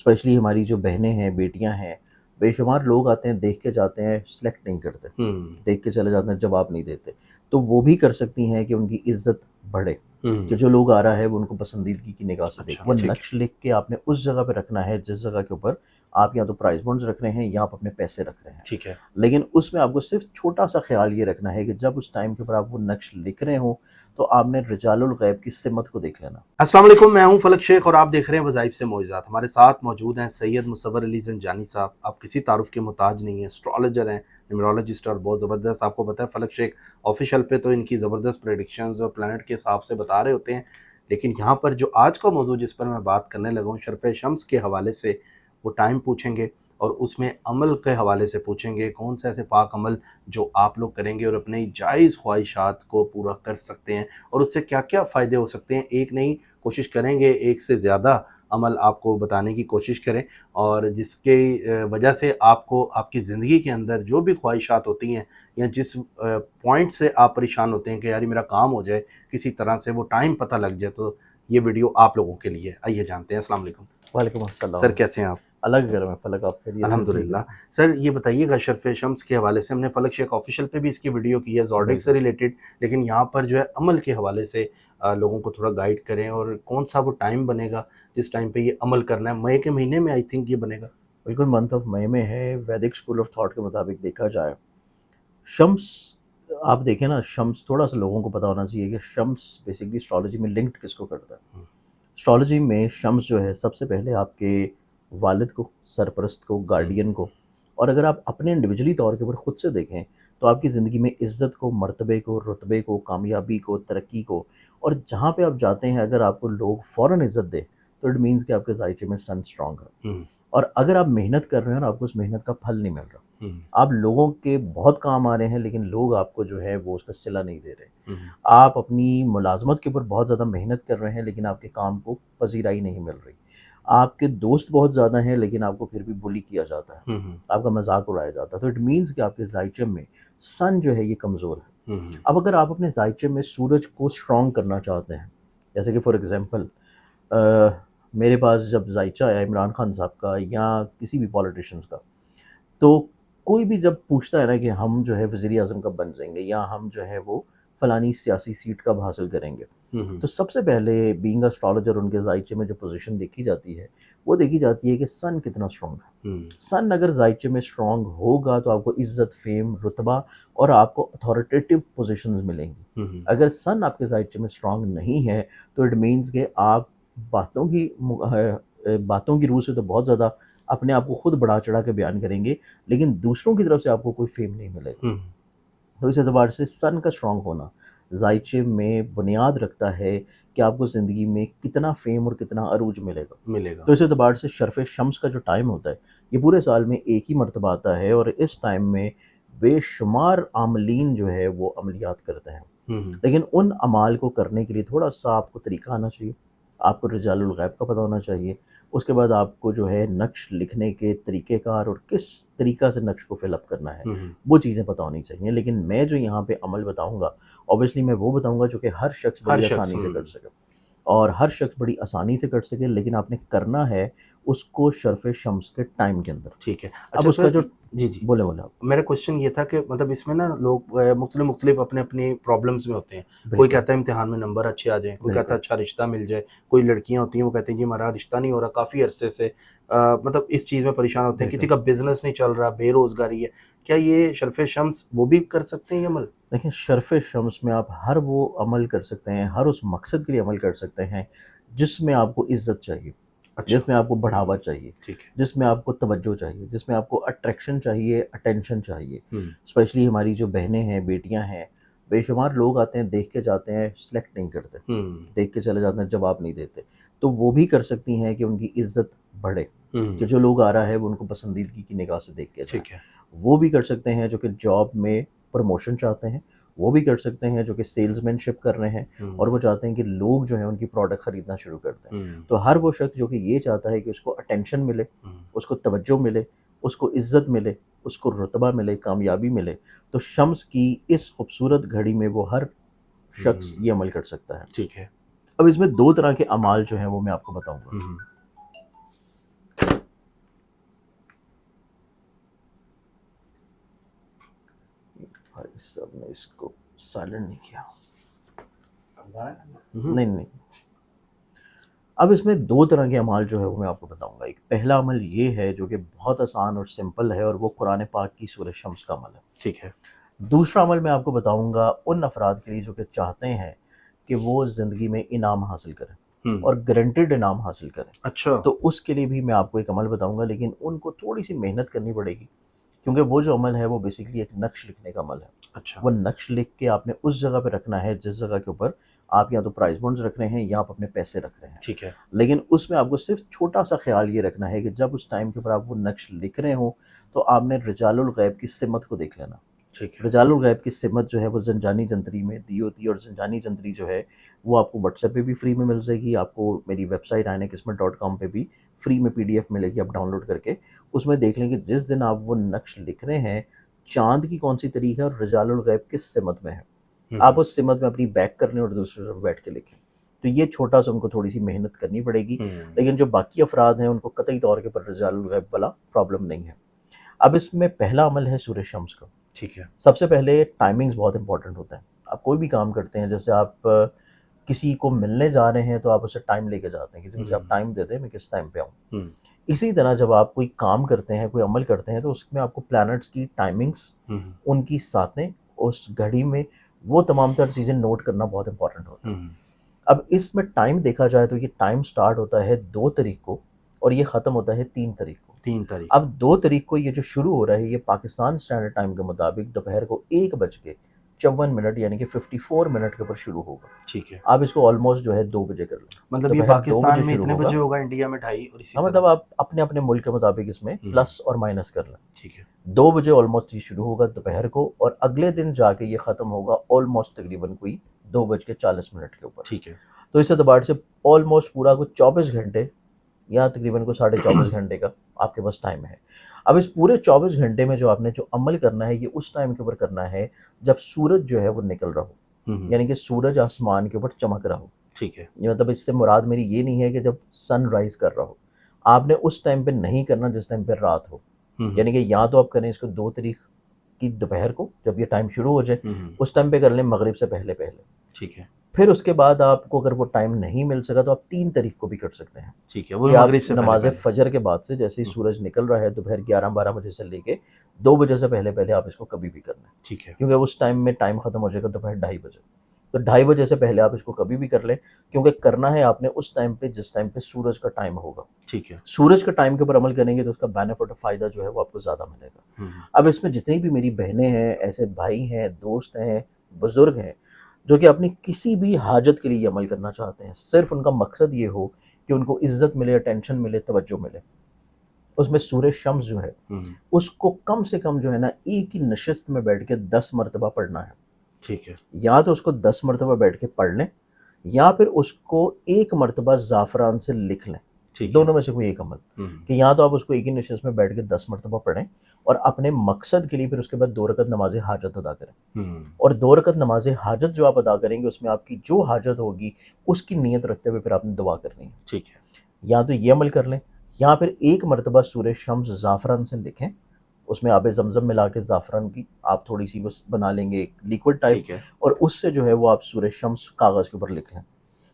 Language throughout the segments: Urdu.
اسپیشلی ہماری جو بہنیں ہیں، بیٹیاں ہیں، بے شمار لوگ آتے ہیں، دیکھ کے جاتے ہیں، سلیکٹ نہیں کرتے، دیکھ کے چلے جاتے ہیں، جواب نہیں دیتے. تو وہ بھی کر سکتی ہیں کہ ان کی عزت بڑھے، کہ جو لوگ آ رہا ہے وہ ان کو پسندیدگی کی نگاہ سے دیکھیں. وہ نقش لکھ کے آپ نے اس جگہ پہ رکھنا ہے جس جگہ کے اوپر آپ یا تو پرائز بانڈز رکھ رہے ہیں یا آپ اپنے پیسے رکھ رہے ہیں. ٹھیک ہے. لیکن اس میں آپ کو صرف چھوٹا سا خیال یہ رکھنا ہے کہ جب اس ٹائم کے اوپر آپ وہ نقش لکھ رہے ہوں تو آپ نے رجال الغیب کی سمت کو دیکھ لینا. السلام علیکم، میں ہوں فلک شیخ اور آپ دیکھ رہے ہیں وظائف سے معجزات. ہمارے ساتھ موجود ہیں سید مصور علی زنجانی صاحب. آپ کسی تعارف کے محتاج نہیں ہیں، اسٹرالوجر ہیں، نیمرولوجسٹ اور بہت زبردست. آپ کو پتہ ہے فلک شیخ آفیشیل پہ تو ان کی زبردست پریڈکشنز اور پلانٹ کے حساب سے بتا رہے ہوتے ہیں. لیکن یہاں پر جو آج کا موضوع جس پر میں بات کرنے لگا ہوں، شرف شمس کے حوالے سے وہ ٹائم پوچھیں گے اور اس میں عمل کے حوالے سے پوچھیں گے. کون سے ایسے پاک عمل جو آپ لوگ کریں گے اور اپنی جائز خواہشات کو پورا کر سکتے ہیں اور اس سے کیا کیا فائدے ہو سکتے ہیں. ایک نہیں، کوشش کریں گے ایک سے زیادہ عمل آپ کو بتانے کی کوشش کریں، اور جس کی وجہ سے آپ کو آپ کی زندگی کے اندر جو بھی خواہشات ہوتی ہیں یا جس پوائنٹ سے آپ پریشان ہوتے ہیں کہ یار میرا کام ہو جائے کسی طرح سے، وہ ٹائم پتہ لگ جائے، تو یہ ویڈیو آپ لوگوں کے لیے. آئیے جانتے ہیں. السلام علیکم. وعلیکم السلام سر کیسے ہیں آپ؟ اللہ کے کرم ہے فلک، آپ خیریت سے؟ الحمدللہ. سر یہ بتائیے گا شرف شمس کے حوالے سے، ہم نے فلک شیخ آفیشیل پہ بھی اس کی ویڈیو کی ہے زوڈک سے ریلیٹڈ، لیکن یہاں پر جو ہے عمل کے حوالے سے لوگوں کو تھوڑا گائیڈ کریں، اور کون سا وہ ٹائم بنے گا جس ٹائم پہ یہ عمل کرنا ہے. مئی کے مہینے میں آئی تھنک یہ بنے گا. بالکل منتھ آف مئی میں ہے. ویدک اسکول آف تھاٹ کے مطابق دیکھا جائے، شمس، آپ دیکھیں نا، شمس تھوڑا سا لوگوں کو پتہ ہونا چاہیے کہ شمس بیسکلی اسٹرالوجی میں لنکڈ کس کو کرتا ہے. اسٹرالوجی میں شمس جو ہے سب سے پہلے آپ کے والد کو، سرپرست کو، گارڈین کو، اور اگر آپ اپنے انڈیویجولی طور کے اوپر خود سے دیکھیں تو آپ کی زندگی میں عزت کو، مرتبے کو، رتبے کو، کامیابی کو، ترقی کو، اور جہاں پہ آپ جاتے ہیں اگر آپ کو لوگ فوراً عزت دے تو اٹ مینس کہ آپ کے ذائچے میں سن اسٹرانگ ہے. اور اگر آپ محنت کر رہے ہیں اور آپ کو اس محنت کا پھل نہیں مل رہا، آپ لوگوں کے بہت کام آ رہے ہیں لیکن لوگ آپ کو جو ہے وہ اس کا صلہ نہیں دے رہے، آپ اپنی ملازمت کے اوپر بہت زیادہ محنت کر رہے ہیں لیکن آپ کے کام کو پذیرائی نہیں مل رہی، آپ کے دوست بہت زیادہ ہیں لیکن آپ کو پھر بھی بلی کیا جاتا ہے، آپ کا مذاق اڑایا جاتا ہے، تو اٹ مینس کہ آپ کے ذائچے میں سن جو ہے یہ کمزور ہے. اب اگر آپ اپنے ذائچے میں سورج کو اسٹرانگ کرنا چاہتے ہیں، جیسے کہ فار ایگزامپل میرے پاس جب ذائچہ آیا عمران خان صاحب کا یا کسی بھی پولیٹیشنز کا، تو کوئی بھی جب پوچھتا ہے نا کہ ہم جو ہے وزیر اعظم کب بن جائیں گے یا ہم جو ہے وہ فلانی سیاسی سیٹ کب حاصل کریں گے، تو سب سے پہلے بینگ اسٹرالوجر ان کے ذائچے میں جو پوزیشن دیکھی جاتی ہے وہ دیکھی جاتی ہے کہ سن کتنا اسٹرانگ ہے. سن اگر ذائچے میں اسٹرانگ ہوگا تو آپ کو عزت، فیم، رتبہ اور آپ کو اتھارٹیٹیو پوزیشنز ملیں گی. اگر سن آپ کے ذائچے میں اسٹرانگ نہیں ہے تو اٹ مینس کہ آپ باتوں کی روح سے تو بہت زیادہ اپنے آپ کو خود بڑھا چڑھا کے بیان کریں گے لیکن دوسروں کی طرف سے آپ کو کوئی فیم نہیں ملے گا. تو اس اعتبار سے سن کا اسٹرانگ ہونا ذائچے میں بنیاد رکھتا ہے کہ آپ کو زندگی میں کتنا فیم اور کتنا عروج ملے گا. تو اس اعتبار سے شرف شمس کا جو ٹائم ہوتا ہے یہ پورے سال میں ایک ہی مرتبہ آتا ہے، اور اس ٹائم میں بے شمار عاملین جو ہے وہ عملیات کرتے ہیں، لیکن ان اعمال کو کرنے کے لیے تھوڑا سا آپ کو طریقہ آنا چاہیے، آپ کو رجال الغیب کا پتہ ہونا چاہیے، اس کے بعد آپ کو جو ہے نقش لکھنے کے طریقہ کار اور کس طریقہ سے نقش کو فل اپ کرنا ہے وہ چیزیں پتہ ہونی چاہیے. لیکن میں جو یہاں پہ عمل بتاؤں گا اوبیسلی میں وہ بتاؤں گا جو کہ ہر شخص بڑی آسانی سے کر سکے، اور ہر شخص بڑی آسانی سے کر سکے، لیکن آپ نے کرنا ہے اس کو شرف شمس کے ٹائم کے اندر. ٹھیک ہے. اب اس کا جو جی بولے میرا کوشچن یہ تھا کہ مطلب اس میں نا لوگ مختلف اپنے اپنی پرابلمز میں ہوتے ہیں. کوئی کہتا ہے امتحان میں نمبر اچھے آ جائیں، کوئی کہتا ہے اچھا رشتہ مل جائے، کوئی لڑکیاں ہوتی ہیں وہ کہتے ہیں جی ہمارا رشتہ نہیں ہو رہا کافی عرصے سے، مطلب اس چیز میں پریشان ہوتے ہیں، کسی کا بزنس نہیں چل رہا، بے روزگاری ہے. کیا یہ شرف شمس وہ بھی کر سکتے ہیں یہ عمل؟ دیکھیں، شرف شمس میں آپ ہر وہ عمل کر سکتے ہیں، ہر اس مقصد کے لیے عمل کر سکتے ہیں جس میں آپ کو عزت چاہیے، جس میں آپ کو بڑھاوا چاہیے، جس میں آپ کو توجہ چاہیے، جس میں آپ کو اٹریکشن چاہیے، اٹینشن چاہیے. اسپیشلی ہماری جو بہنیں ہیں، بیٹیاں ہیں، بے شمار لوگ آتے ہیں، دیکھ کے جاتے ہیں، سلیکٹ نہیں کرتے، دیکھ کے چلے جاتے ہیں، جواب نہیں دیتے. تو وہ بھی کر سکتی ہیں کہ ان کی عزت بڑھے، کہ جو لوگ آ رہا ہے وہ ان کو پسندیدگی کی نگاہ سے دیکھ کے جائیں. وہ بھی کر سکتے ہیں جو کہ جاب میں پروموشن چاہتے ہیں، وہ بھی کر سکتے ہیں جو کہ سیلز مین شپ کر رہے ہیں اور وہ چاہتے ہیں کہ لوگ جو ہیں ان کی پروڈکٹ خریدنا شروع کر دیں. تو ہر وہ شخص جو کہ یہ چاہتا ہے کہ اس کو اٹینشن ملے، اس کو توجہ ملے، اس کو عزت ملے، اس کو رتبہ ملے، کامیابی ملے، تو شمس کی اس خوبصورت گھڑی میں وہ ہر شخص یہ عمل کر سکتا ہے. ٹھیک ہے. اب اس میں دو طرح کے اعمال جو ہیں وہ میں آپ کو بتاؤں گا. بھائی صاحب نے اس کو سائلنٹ نہیں کیا. ہوں، نہیں. اب اس میں دو طرح کے اعمال جو ہے وہ میں آپ کو بتاؤں گا. ایک پہلا عمل یہ ہے جو کہ بہت آسان اور سمپل ہے اور وہ قرآن پاک کی سورہ شمس کا عمل ہے. ٹھیک ہے. دوسرا عمل میں آپ کو بتاؤں گا ان افراد کے لیے جو کہ چاہتے ہیں کہ وہ زندگی میں انعام حاصل کریں اور گارنٹیڈ انعام حاصل کریں. اچھا. تو اس کے لیے بھی میں آپ کو ایک عمل بتاؤں گا، لیکن ان کو تھوڑی سی محنت کرنی پڑے گی، کیونکہ وہ جو عمل ہے وہ بیسیکلی ایک نقش لکھنے کا عمل ہے. اچھا. وہ نقش لکھ کے آپ نے اس جگہ پہ رکھنا ہے جس جگہ کے اوپر آپ یا تو پرائز بونڈز رکھ رہے ہیں یا آپ اپنے پیسے رکھ رہے ہیں. ٹھیک ہے. لیکن اس میں آپ کو صرف چھوٹا سا خیال یہ رکھنا ہے کہ جب اس ٹائم کے اوپر آپ وہ نقش لکھ رہے ہوں تو آپ نے رجال الغیب کی سمت کو دیکھ لینا. ٹھیک ہے. رجال الغیب کی سمت جو ہے وہ زنجانی جنتری میں دی ہوتی ہے، اور زنجانی جنتری جو ہے وہ آپ کو واٹس ایپ پہ بھی فری میں مل جائے گی. آپ کو میری ویب سائٹ ainaqismat.com پہ بھی فری میں PDF ملے گی. آپ ڈاؤن لوڈ کر کے اس میں دیکھ لیں کہ جس دن آپ وہ نقش لکھ رہے ہیں چاند کی کون سی تاریخ ہے اور رجال الغیب کس سمت میں ہے. آپ اس سمت میں اپنی بیک کر لیں اور دوسری طرف بیٹھ کے لکھیں. تو یہ چھوٹا سا ان کو تھوڑی سی محنت کرنی پڑے گی، لیکن جو باقی افراد ہیں ان کو قطعی طور کے پر رجال الغیب والا پرابلم نہیں ہے. اب اس میں پہلا عمل ہے سورہ شمس کا. ٹھیک ہے. سب سے پہلے ٹائمنگز بہت امپورٹنٹ ہوتا ہے. آپ کوئی بھی کام کرتے ہیں، جیسے آپ کسی کو ملنے جا رہے ہیں تو آپ اسے ٹائم لے کے جاتے ہیں کہ مجھے آپ ٹائم دے دیں میں کس ٹائم پہ آؤں. اسی طرح جب آپ کوئی کام کرتے ہیں، کوئی عمل کرتے ہیں، تو اس میں آپ کو پلانٹس کی ٹائمنگز، ان کی ساتیں، اس گھڑی میں وہ تمام تر چیزیں نوٹ کرنا بہت امپورٹنٹ ہوتا ہے. اب اس میں ٹائم دیکھا جائے تو یہ ٹائم سٹارٹ ہوتا ہے 2 تاریخ کو اور یہ ختم ہوتا ہے 3 تاریخ کو. 3 تاریخ. اب 2 تاریخ کو یہ جو شروع ہو رہا ہے یہ پاکستان اسٹینڈرڈ ٹائم کے مطابق دوپہر کو 1:54 یعنی کہ 54 منٹ کے اوپر شروع ہوگا. ٹھیک ہے. آپ اس کو آلموسٹ جو ہے 2 بجے کر لیں. مطلب یہ پاکستان میں اتنے بجے ہوگا، انڈیا میں 2:30 اور اسی طرح. مطلب آپ اپنے اپنے ملک کے مطابق اس میں پلس اور مائنس کر لیں. ٹھیک ہے. 2 بجے آلموسٹ یہ شروع ہوگا دوپہر کو اور اگلے دن جا کے یہ ختم ہوگا آلموسٹ تقریباً کوئی 2:40 کے اوپر. ٹھیک ہے. تو اس اعتبار سے آلموسٹ پورا کو 24 گھنٹے یا تقریباً کو 24.5 گھنٹے کا آپ کے پاس ٹائم ہے. اب اس پورے 24 گھنٹے میں جو آپ نے جو عمل کرنا ہے یہ اس ٹائم کے اوپر کرنا ہے جب سورج جو ہے وہ نکل رہا ہو، یعنی کہ سورج آسمان کے اوپر چمک رہا ہو. ٹھیک ہے. مطلب اس سے مراد میری یہ نہیں ہے کہ جب سن رائز کر رہا ہو. آپ نے اس ٹائم پہ نہیں کرنا جس ٹائم پہ رات ہو. یعنی کہ یا تو آپ کریں اس کو 2 تاریخ کی دوپہر کو جب یہ ٹائم شروع ہو جائے اس ٹائم پہ کر لیں مغرب سے پہلے. ٹھیک ہے. پھر اس کے بعد آپ کو اگر وہ ٹائم نہیں مل سکا تو آپ 3 تاریخ کو بھی کر سکتے ہیں. ٹھیک ہے. وہ کہ آپ مغرب سے نماز پہلے. فجر کے بعد سے جیسے ہی سورج نکل رہا ہے دوپہر 11-12 بجے سے لے کے 2 بجے سے پہلے آپ اس کو کبھی بھی کرنا ہے. ٹھیک ہے. کیونکہ اس ٹائم میں ٹائم ختم ہو جائے گا دوپہر 2:30 بجے. تو 2:30 بجے سے پہلے آپ اس کو کبھی بھی کر لیں، کیونکہ کرنا ہے آپ نے اس ٹائم پہ جس ٹائم پہ سورج کا ٹائم ہوگا. ٹھیک ہے. سورج کا ٹائم کے اوپر عمل کریں گے تو اس کا بینیفٹ اور فائدہ جو ہے وہ آپ کو زیادہ ملے گا. اب اس میں جتنی بھی میری بہنیں ہیں، ایسے بھائی ہیں، دوست ہیں، بزرگ ہیں جو کہ اپنی کسی بھی حاجت کے لیے یہ عمل کرنا چاہتے ہیں، صرف ان کا مقصد یہ ہو کہ ان کو عزت ملے، اٹینشن ملے، توجہ ملے، اس میں سورہ شمس جو ہے اس کو کم سے کم جو ہے نا ایک ہی نشست میں بیٹھ کے 10 مرتبہ پڑھنا ہے. ٹھیک ہے. یا تو اس کو 10 مرتبہ بیٹھ کے پڑھ لیں یا پھر اس کو 1 مرتبہ زعفران سے لکھ لیں. دونوں میں سے کوئی ایک عمل کہ یا تو آپ اس کو ایک ہی نشست میں بیٹھ کے 10 مرتبہ پڑھیں اور اپنے مقصد کے لیے پھر اس کے بعد 2 رکعت نماز حاجت ادا کریں. اور 2 رکعت نماز حاجت جو آپ ادا کریں گے اس میں آپ کی جو حاجت ہوگی اس کی نیت رکھتے ہوئے پھر آپ نے دعا کرنی ہے. ٹھیک ہے. یا تو یہ عمل کر لیں یا پھر 1 مرتبہ سورہ شمس زعفران سے لکھیں، اس میں آب زمزم ملا کے زعفران کی آپ تھوڑی سی بس بنا لیں گے ایک لیکوڈ ٹائپ، اور اس سے جو ہے وہ آپ سورہ شمس کاغذ کے اوپر لکھ لیں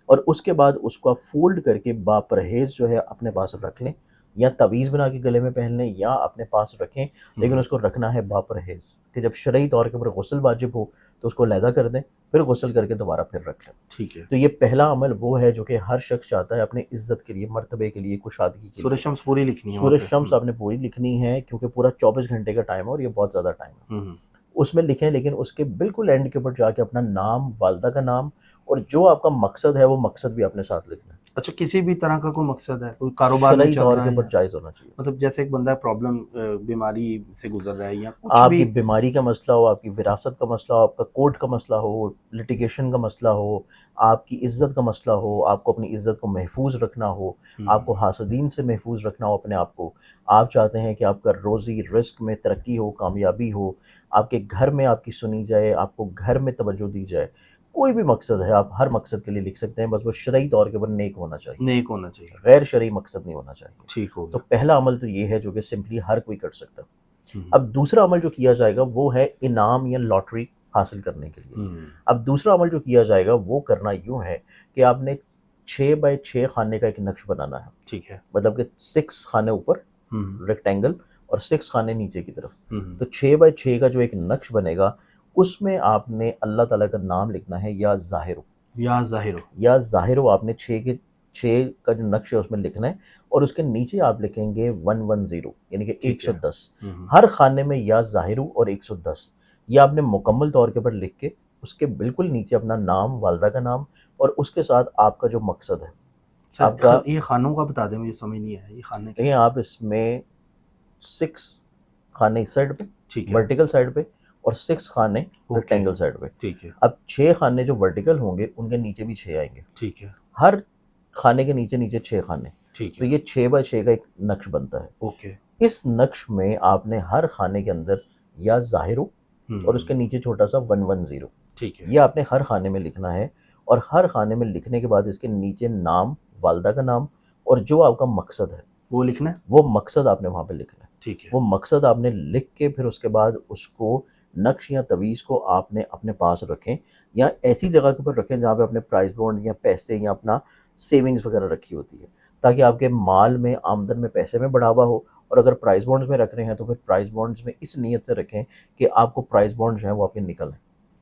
اور اس کے بعد اس کو آپ فولڈ کر کے باپرہیز جو ہے اپنے پاس رکھ لیں، یا تعویذ بنا کے گلے میں پہن لیں یا اپنے پاس رکھیں، لیکن اس کو رکھنا ہے باپرہیز کہ جب شرعی طور کے اوپر غسل واجب ہو تو اس کو علیحدہ کر دیں، پھر غسل کر کے دوبارہ پھر رکھ لیں. ٹھیک ہے. تو یہ پہلا عمل وہ ہے جو کہ ہر شخص چاہتا ہے اپنے عزت کے لیے، مرتبے کے لیے، کشادگی کے لیے. سورہ شمس پوری لکھنی ہے. سورہ شمس آپ نے پوری لکھنی ہے کیونکہ پورا 24 گھنٹے کا ٹائم ہے اور یہ بہت زیادہ ٹائم ہے. اس میں لکھیں، لیکن اس کے بالکل اینڈ کے اوپر جا کے اپنا نام، والدہ کا نام اور جو آپ کا مقصد ہے وہ مقصد بھی اپنے ساتھ لکھنا ہے. اچھا، کسی بھی طرح کا کوئی مقصد ہے، کوئی کاروبار میں شرعی چل طور رہا کے ہے، اوپر جائز ہونا چاہیے. مطلب جیسے ایک بندہ پرابلم، بیماری سے گزر رہا ہے یا کچھ آپ بھی، کی بیماری کا مسئلہ ہو، آپ کی وراثت کا مسئلہ ہو، آپ کا کورٹ کا مسئلہ ہو، لٹیگیشن کا مسئلہ ہو، آپ کی عزت کا مسئلہ ہو، آپ کو اپنی عزت کو محفوظ رکھنا ہو، آپ کو حاسدین سے محفوظ رکھنا ہو اپنے آپ کو، آپ چاہتے ہیں کہ آپ کا روزی رزق میں ترقی ہو، کامیابی ہو، آپ کے گھر میں آپ کی سنی جائے، آپ کو گھر میں توجہ دی جائے، کوئی بھی مقصد ہے آپ ہر مقصد کے لیے لکھ سکتے ہیں، بس وہ شرعی طور کے اوپر نیک ہونا چاہیے، نیک ہونا چاہیے، غیر شرعی مقصد نہیں ہونا چاہیے. ٹھیک ہوگا. تو پہلا عمل تو یہ ہے جو کہ سمپلی ہر کوئی کر سکتا ہے. اب دوسرا عمل جو کیا جائے گا وہ ہے انعام یا لاٹری حاصل کرنے کے لیے. اب دوسرا عمل جو کیا جائے گا وہ کرنا یوں ہے کہ آپ نے 6x6 خانے کا ایک نقش بنانا ہے. ٹھیک ہے. مطلب کہ 6 خانے اوپر ریکٹینگل اور 6 خانے نیچے کی طرف. تو 6x6 کا جو ایک نقش بنے گا اس میں آپ نے اللہ تعالیٰ کا نام لکھنا ہے یا ظاہر یا ظاہر آپ نے 6 کا جو نقش ہے اس میں لکھنا ہے اور اس کے نیچے آپ لکھیں گے 110 یعنی کہ 110. ہر خانے میں یا ظاہر اور 110 یہ آپ نے مکمل طور کے پر لکھ کے اس کے بالکل نیچے اپنا نام، والدہ کا نام اور اس کے ساتھ آپ کا جو مقصد ہے. آپ کا یہ خانوں کا بتا دیں، مجھے سمجھ نہیں ہے یہ خانے. دیکھیں آپ اس میں 6 خانے اس سائڈ پہ ورٹیکل سائڈ پہ اور 6 خانے ریکٹینگل سائڈ پہ. ٹھیک ہے. اب 6 خانے جو ورٹیکل ہوں گے ان کے نیچے بھی 6 آئیں گے. ٹھیک ہے. ہر خانے کے نیچے 6 خانے. ٹھیک تو ہے. یہ 6x6 کا ایک نقش بنتا ہے. اوکے. اس نقش میں آپ نے ہر خانے کے اندر یا ظاہر اور اس کے نیچے چھوٹا سا 110. ٹھیک ہے. یہ آپ نے ہر خانے میں لکھنا ہے اور ہر خانے میں لکھنے کے بعد اس کے نیچے نام، والدہ کا نام اور جو آپ کا مقصد ہے وہ لکھنا ہے. وہ مقصد آپ نے وہاں پہ لکھنا ہے. ٹھیک ہے. وہ مقصد آپ نے لکھ کے پھر اس کے بعد اس کو نقش یا تویز کو آپ نے اپنے پاس رکھیں یا ایسی جگہ کے اوپر رکھیں جہاں پہ اپنے پرائز بانڈ یا پیسے یا اپنا سیونگز وغیرہ رکھی ہوتی ہے تاکہ آپ کے مال میں، آمدن میں، پیسے میں بڑھاوا ہو. اور اگر پرائز بانڈز میں رکھ رہے ہیں تو پھر پرائز بانڈز میں اس نیت سے رکھیں کہ آپ کو پرائز بانڈ جو ہیں وہ آپ کے نکل ہیں.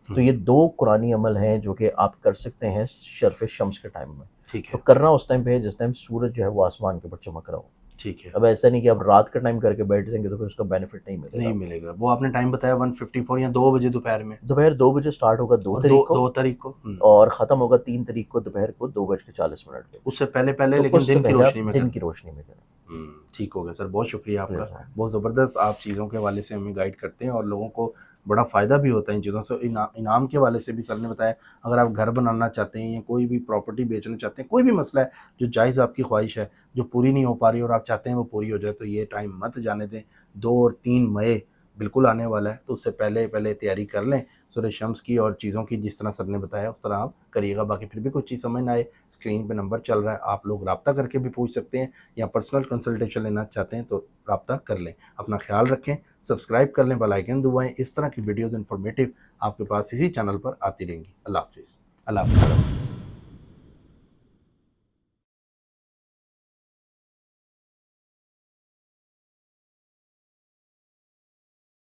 تو یہ 2 قرآنی عمل ہیں جو کہ آپ کر سکتے ہیں شرف شمس کے ٹائم میں. ٹھیک تو ہے. کرنا اس ٹائم پہ ہے جس ٹائم سورج جو ہے وہ آسمان کے اوپر چمک رہا ہو. ٹھیک ہے. اب ایسا نہیں کہ آپ رات کا ٹائم کر کے بیٹھ جائیں گے تو پھر اس کا بینیفٹ نہیں ملے گا. وہ آپ نے ٹائم بتایا 1:54 یا 2 بجے دوپہر میں. دوپہر 2 بجے سٹارٹ ہوگا 2 تاریخ کو اور ختم ہوگا 3 تاریخ کو دوپہر کو 2:40 پہ. اس سے پہلے لیکن دن کی روشنی میں کرنا. ٹھیک ہو گیا سر. بہت شکریہ آپ کا. بہت زبردست آپ چیزوں کے حوالے سے ہمیں گائیڈ کرتے ہیں اور لوگوں کو بڑا فائدہ بھی ہوتا ہے ان چیزوں سے. انعام کے حوالے سے بھی سر نے بتایا. اگر آپ گھر بنانا چاہتے ہیں یا کوئی بھی پراپرٹی بیچنا چاہتے ہیں، کوئی بھی مسئلہ ہے جو جائز آپ کی خواہش ہے جو پوری نہیں ہو پا رہی اور آپ چاہتے ہیں وہ پوری ہو جائے، تو یہ ٹائم مت جانے دیں. 2 اور 3 مئی بالکل آنے والا ہے، تو اس سے پہلے تیاری کر لیں سورہ شمس کی اور چیزوں کی. جس طرح سر نے بتایا اس طرح آپ کریے گا. باقی پھر بھی کوئی چیز سمجھ نہ آئے، اسکرین پہ نمبر چل رہا ہے، آپ لوگ رابطہ کر کے بھی پوچھ سکتے ہیں یا پرسنل کنسلٹیشن لینا چاہتے ہیں تو رابطہ کر لیں. اپنا خیال رکھیں، سبسکرائب کر لیں، بیل آئیکن دبائیں. اس طرح کی ویڈیوز انفارمیٹیو آپ کے پاس اسی چینل پر آتی رہیں گی. اللہ حافظ. اللہ حافظ.